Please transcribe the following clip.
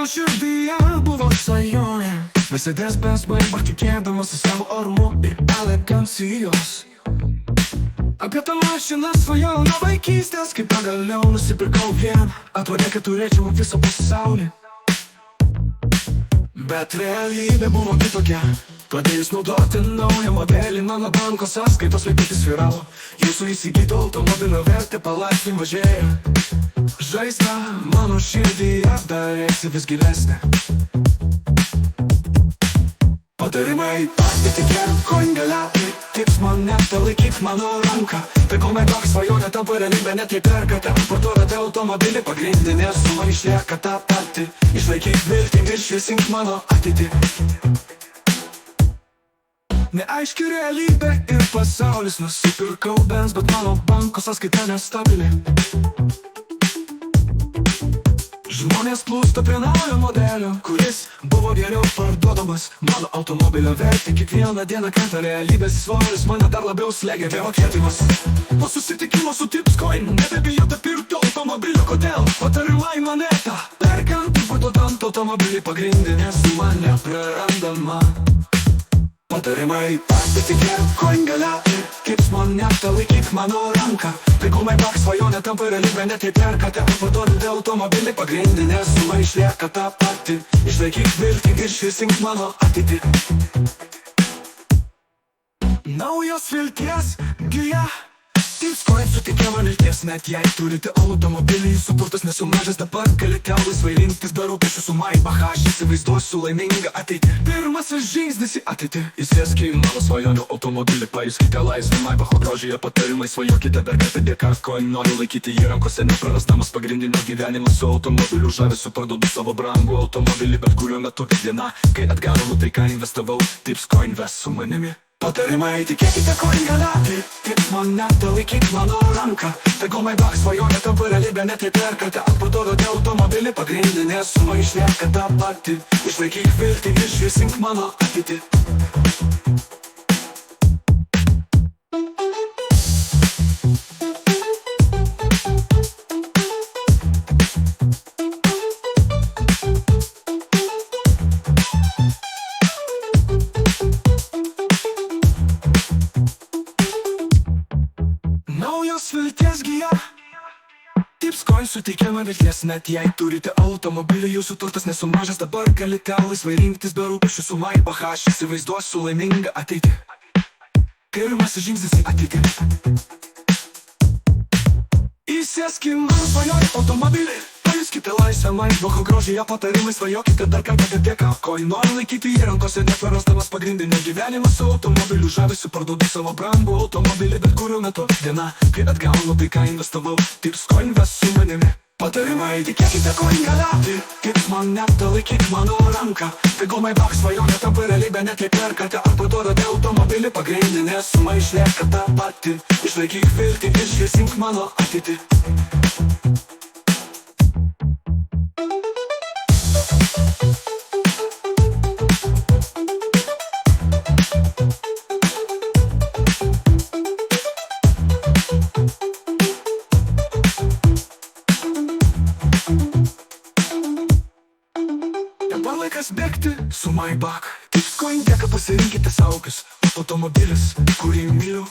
Mano širdyje buvo svajonė Mercedes Benz Maybach tikėdamas į savo orumo ir elegancijos. Apie tą mašiną svajojau nuo vaikystės, kai pagaliau nusipirkau vieną. Atrodė, kad turėčiau visą pasaulį, bet realybė buvo kitokia. Pradėjus naudoti naują modelį, mano banko sąskaitos laikyti sviravo. Jūsų įsigyto automobilio vertė palaipsniui mažėjo. Žaizda mano širdyje darėsi vis gilesnė. Patarimai pasitikėk koingale, tips man net laikyk mano ranką. Tai kol Maybach svajonė tampa realybė, net jei perkate, parduodate automobilį, pagrindinė suma išlieka ta pati. Išlaikyk viltį ir šviesink mano ateitį. Neaiški realybė ir pasaulis, nusipirkau Benz, bet mano banko sąskaita nestabili. Žmonės plūsta prie naujo modelio, kuris buvo geriau parduodamas. Mano automobilio vertė kiekvieną dieną krenta, realybės svoris mane dar labiau slegia vėjo kėtimas. Po susitikimo su Tipscoin nebebijote pirkti automobilio, kodėl? Patarimai moneta, perkant ir parduodant automobilį, pagrindinė suma neprarandama. Patarimai pasitikėk koingale, tips man net laikyk mano ranką. Tai kol Maybach svajonė tampa realybė, net jei perkate, parduodate automobilį, pagrindinė suma išlieka ta pati. Išlaikyk viltį ir šviesink mano ateitį. Naujos vilties gija, Tipscoin suteikia man vilties, net jei turite automobilį, jūsų turtas nesumažęs, dabar galite laisvai rinktis be rūpesčių su Maybach. Aš įsivaizduosiu laimingą ateitį. Pirmasis žingsnis į ateitį. Įsėsk į mano svajonių automobilį, pajuskite laisvę Maybacho grožyje, patarimai svajokite dar kartą dėka coin. Noriu laikyti jį rankose, neprarasdamas pagrindinio gyvenimo su automobiliu. Žavesiu parduodu savo brangų automobilį, bet kuriuo metu diena, kai atgaunu tai, ką investavau. Tipscoin ves su manimi. Patarimai tikėkite koingale, tips man net laikyk mano ranką. Tai kol Maybach svajonė tampa realybė, net jei perkate, parduodate automobilį, pagrindinė suma išlieka ta pati. Išlaikyk viltį ir šviesink mano ateitį. Naujos vilties gija, Tipscoin suteikia man vilties, net jei turite automobilį, jūsų turtas nesumažęs, dabar galite laisvai rinktis be rūpesčių su Maybach. Aš įsivaizduosiu laimingą ateitį. Pirmasis žingsnis į ateitį. Įsėsk į mano svajonių automobilį, pajuskite laisvę Maybacho grožyje, patarimai svajokite dar kartą dėka coin. Noriu laikyti jį rankose, neprarasdamas pagrindinio gyvenimo su automobiliu. Žavesiu parduodu savo brangų automobilį, bet kuriuo metu diena, kai atgaunu tai, ką investavau. Tipscoin ves su manimi. Patarimai tikėkite koingale, tips man net laikyk mano ranką. Tai kol Maybach svajonė tampa realybė, net jei perkate, parduodate automobilį, pagrindinė suma išlieka ta pati. Išlaikyk viltį ir šviesink mano ateitį. Dabar laikas bėgti su Maybach. Tipscoin dėka pasirinkite saugius automobilis, kurį myliu.